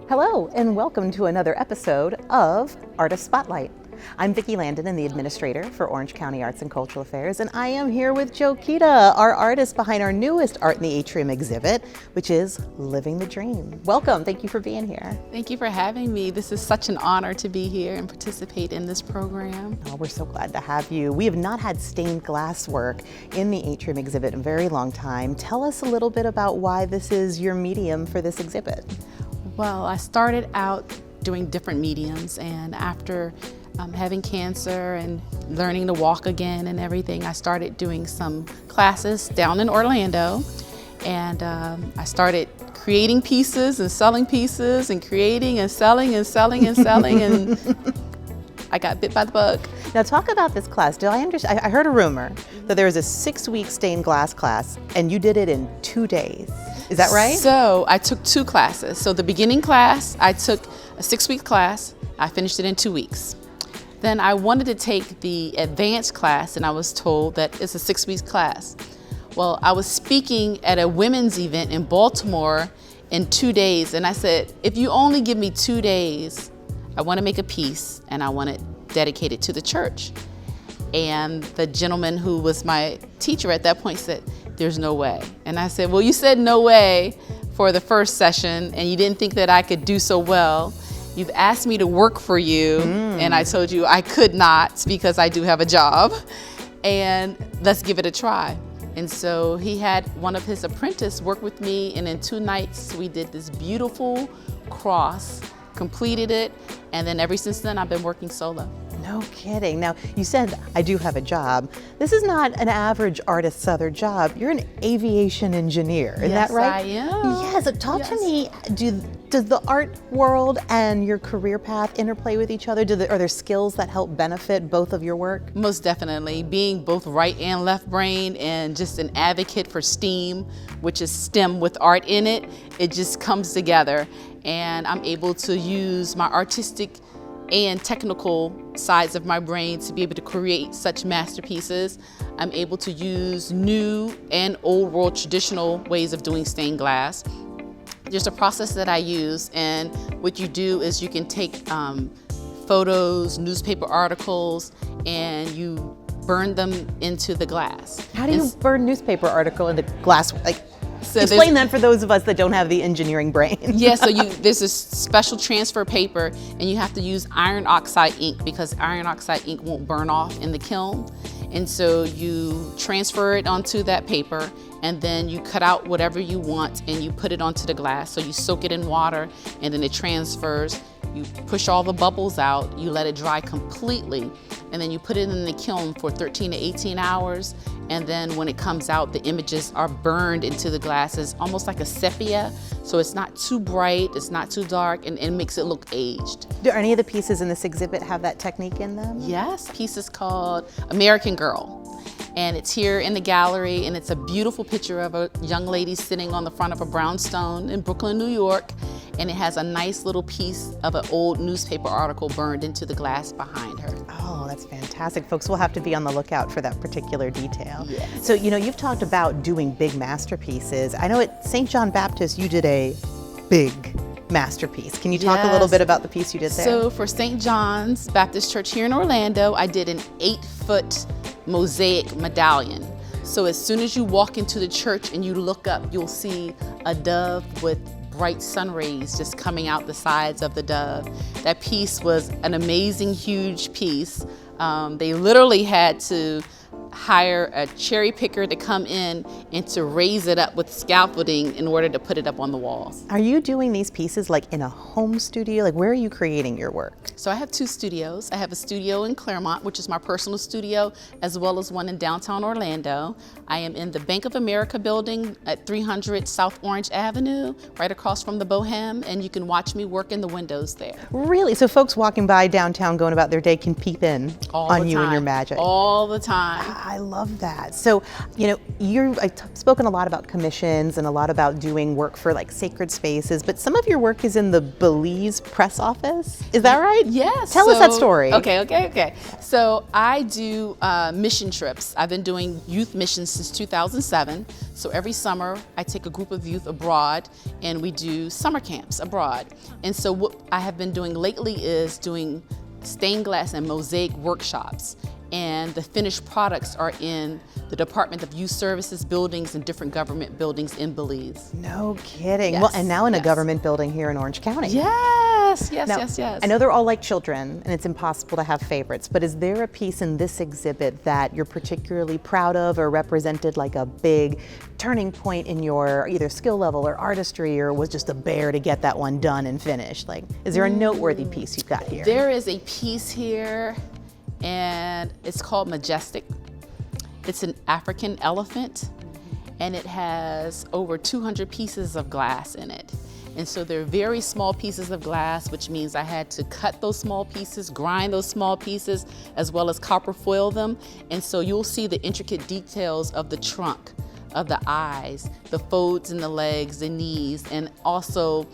Hello, and welcome to another episode of Artist Spotlight. I'm Vicki Landon, and the administrator for Orange County Arts and Cultural Affairs, and I am here with JoKeeta, our artist behind our newest Art in the Atrium exhibit, which is Living the Dream. Welcome, thank you for being here. Thank you for having me. This is such an honor to be here and participate in this program. Oh, we're so glad to have you. We have not had stained glass work in the Atrium exhibit in a very long time. Tell us a little bit about why this is your medium for this exhibit. Well, I started out doing different mediums, and after having cancer and learning to walk again and everything, I started doing some classes down in Orlando, and I started creating pieces and selling pieces and creating and selling and selling and selling, and I got bit by the bug. Now talk about this class. I heard a rumor that there was a 6-week stained glass class and you did it in 2 days. Is that right? So I took 2 classes. So the beginning class, I took a 6-week class. I finished it in 2 weeks. Then I wanted to take the advanced class, and I was told that it's a 6-week class. Well, I was speaking at a women's event in Baltimore in 2 days, and I said, if you only give me 2 days, I want to make a piece and I want to dedicate it to the church. And the gentleman who was my teacher at that point said, there's no way. And I said, well, you said no way for the first session and you didn't think that I could do so well. You've asked me to work for you and I told you I could not because I do have a job, and let's give it a try. And so he had one of his apprentices work with me, and in 2 nights we did this beautiful cross, completed it, and then ever since then I've been working solo. No kidding. Now, you said, I do have a job. This is not an average artist's other job. You're an aviation engineer, is that right? Yes, I am. Yes, so talk to me. Does the art world and your career path interplay with each other? Are there skills that help benefit both of your work? Most definitely. Being both right and left brain and just an advocate for STEAM, which is STEM with art in it, it just comes together. And I'm able to use my artistic and technical sides of my brain to be able to create such masterpieces. I'm able to use new and old world traditional ways of doing stained glass. There's a process that I use, and what you do is you can take photos, newspaper articles, and you burn them into the glass. How do you burn newspaper article into glass? So explain that for those of us that don't have the engineering brain. Yeah, so there's this special transfer paper, and you have to use iron oxide ink because iron oxide ink won't burn off in the kiln. And so you transfer it onto that paper, and then you cut out whatever you want and you put it onto the glass. So you soak it in water, and then it transfers. You push all the bubbles out, you let it dry completely, and then you put it in the kiln for 13 to 18 hours. And then when it comes out, the images are burned into the glasses, almost like a sepia. So it's not too bright, it's not too dark, and it makes it look aged. Do any of the pieces in this exhibit have that technique in them? Yes, piece is called American Girl. And it's here in the gallery, and it's a beautiful picture of a young lady sitting on the front of a brownstone in Brooklyn, New York. And it has a nice little piece of an old newspaper article burned into the glass behind her. Oh, that's fantastic. Folks, we'll have to be on the lookout for that particular detail. Yes. So, you've talked about doing big masterpieces. I know at St. John Baptist, you did a big masterpiece. Can you talk a little bit about the piece you did there? So for St. John's Baptist Church here in Orlando, I did an 8-foot mosaic medallion. So as soon as you walk into the church and you look up, you'll see a dove with bright sun rays just coming out the sides of the dove. That piece was an amazing, huge piece. They literally had to hire a cherry picker to come in and to raise it up with scaffolding in order to put it up on the walls. Are you doing these pieces like in a home studio? Like, where are you creating your work? So I have 2 studios. I have a studio in Claremont, which is my personal studio, as well as one in downtown Orlando. I am in the Bank of America building at 300 South Orange Avenue, right across from the Bohem, and you can watch me work in the windows there. Really? So folks walking by downtown going about their day can peep in on you and your magic? All the time. I love that. So, I've spoken a lot about commissions and a lot about doing work for like sacred spaces, but some of your work is in the Belize press office. Is that right? Yes. Tell us that story. Okay. So I do mission trips. I've been doing youth missions since 2007. So every summer I take a group of youth abroad and we do summer camps abroad. And so what I have been doing lately is doing stained glass and mosaic workshops. And the finished products are in the Department of Youth Services buildings and different government buildings in Belize. No kidding. Yes, Well, and now in a yes. government building here in Orange County. Yes. Now, I know they're all like children and it's impossible to have favorites, but is there a piece in this exhibit that you're particularly proud of or represented like a big turning point in your either skill level or artistry, or was just a bear to get that one done and finished? Like, is there a noteworthy piece you've got here? There is a piece here and it's called Majestic. It's an African elephant and it has over 200 pieces of glass in it. And so they're very small pieces of glass, which means I had to cut those small pieces, grind those small pieces, as well as copper foil them. And so you'll see the intricate details of the trunk, of the eyes, the folds in the legs, the knees, and also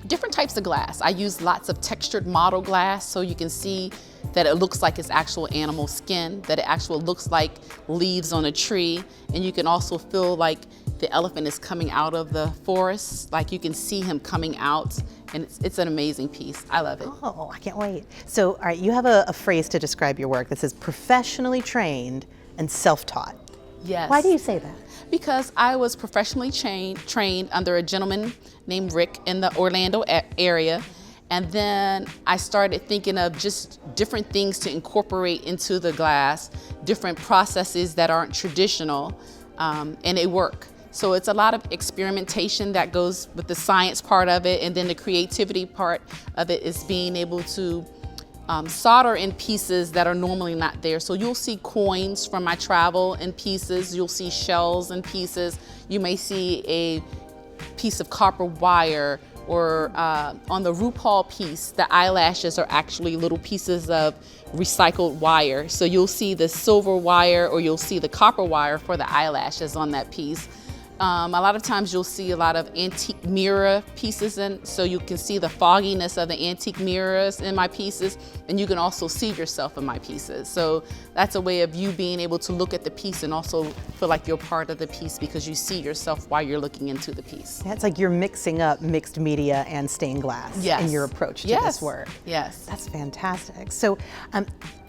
different types of glass. I use lots of textured model glass so you can see that it looks like it's actual animal skin, that it actually looks like leaves on a tree, and you can also feel like the elephant is coming out of the forest, like you can see him coming out, and it's an amazing piece. I love it. Oh, I can't wait. So, all right, you have a phrase to describe your work that says professionally trained and self-taught. Yes. Why do you say that? Because I was professionally trained under a gentleman named Rick in the Orlando area. And then I started thinking of just different things to incorporate into the glass, different processes that aren't traditional, and they work. So it's a lot of experimentation that goes with the science part of it, and then the creativity part of it is being able to solder in pieces that are normally not there. So you'll see coins from my travel in pieces, you'll see shells in pieces, you may see a piece of copper wire, or on the RuPaul piece, the eyelashes are actually little pieces of recycled wire. So you'll see the silver wire or you'll see the copper wire for the eyelashes on that piece. A lot of times you'll see a lot of antique mirror pieces in, so you can see the fogginess of the antique mirrors in my pieces, and you can also see yourself in my pieces. So that's a way of you being able to look at the piece and also feel like you're part of the piece because you see yourself while you're looking into the piece. Yeah, it's like you're mixing up mixed media and stained glass in your approach to this work. Yes. That's fantastic. So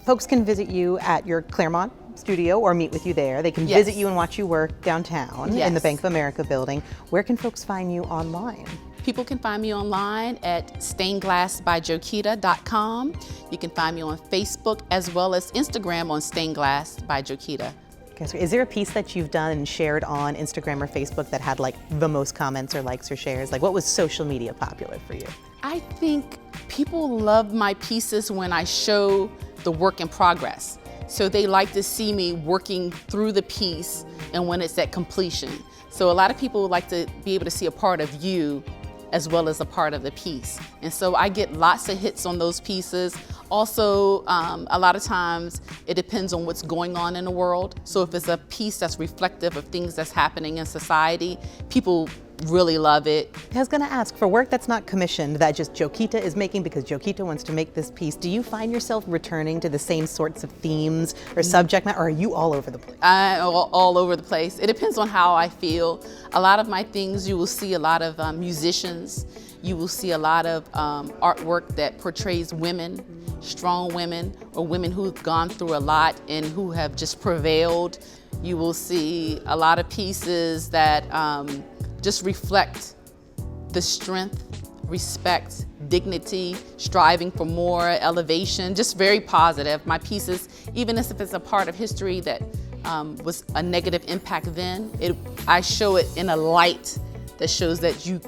folks can visit you at your Claremont studio or meet with you there. They can visit you and watch you work downtown in the Bank of America building. Where can folks find you online? People can find me online at stainedglassbyjokeeta.com. You can find me on Facebook as well as Instagram on Stained Glass by JoKeeta. Okay, so is there a piece that you've done and shared on Instagram or Facebook that had like the most comments or likes or shares? Like what was social media popular for you? I think people love my pieces when I show the work in progress. So they like to see me working through the piece and when it's at completion. So a lot of people would like to be able to see a part of you as well as a part of the piece. And so I get lots of hits on those pieces. Also, a lot of times it depends on what's going on in the world. So if it's a piece that's reflective of things that's happening in society, people really love it. I was gonna ask, for work that's not commissioned, that just JoKeeta is making because JoKeeta wants to make this piece, do you find yourself returning to the same sorts of themes or subject matter, or are you all over the place? All over the place. It depends on how I feel. A lot of my things, you will see a lot of musicians. You will see a lot of artwork that portrays women, strong women, or women who've gone through a lot and who have just prevailed. You will see a lot of pieces that just reflect the strength, respect, dignity, striving for more, elevation, just very positive. My pieces, even if it's a part of history that was a negative impact then, I show it in a light that shows that you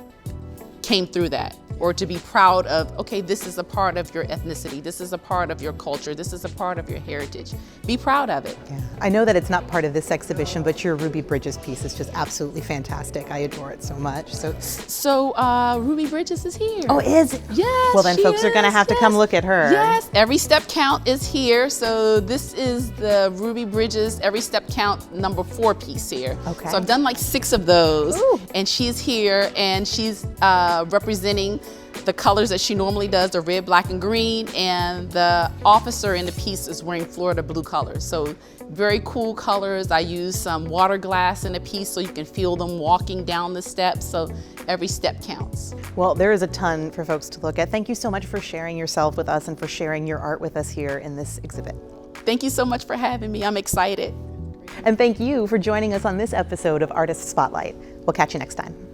came through that, or to be proud of, okay, this is a part of your ethnicity, this is a part of your culture, this is a part of your heritage. Be proud of it. Yeah. I know that it's not part of this exhibition, but your Ruby Bridges piece is just absolutely fantastic. I adore it so much. So Ruby Bridges is here. Oh, is? Yes. Well, then folks are going to have to come look at her. Yes, Every Step Count is here. So this is the Ruby Bridges Every Step Count number 4 piece here. Okay. So I've done like 6 of those. Ooh. And she's here, and she's representing the colors that she normally does, the red, black, and green, and the officer in the piece is wearing Florida blue colors. So very cool colors. I use some water glass in the piece so you can feel them walking down the steps. So every step counts. Well, there is a ton for folks to look at. Thank you so much for sharing yourself with us and for sharing your art with us here in this exhibit. Thank you so much for having me. I'm excited. And thank you for joining us on this episode of Artist Spotlight. We'll catch you next time.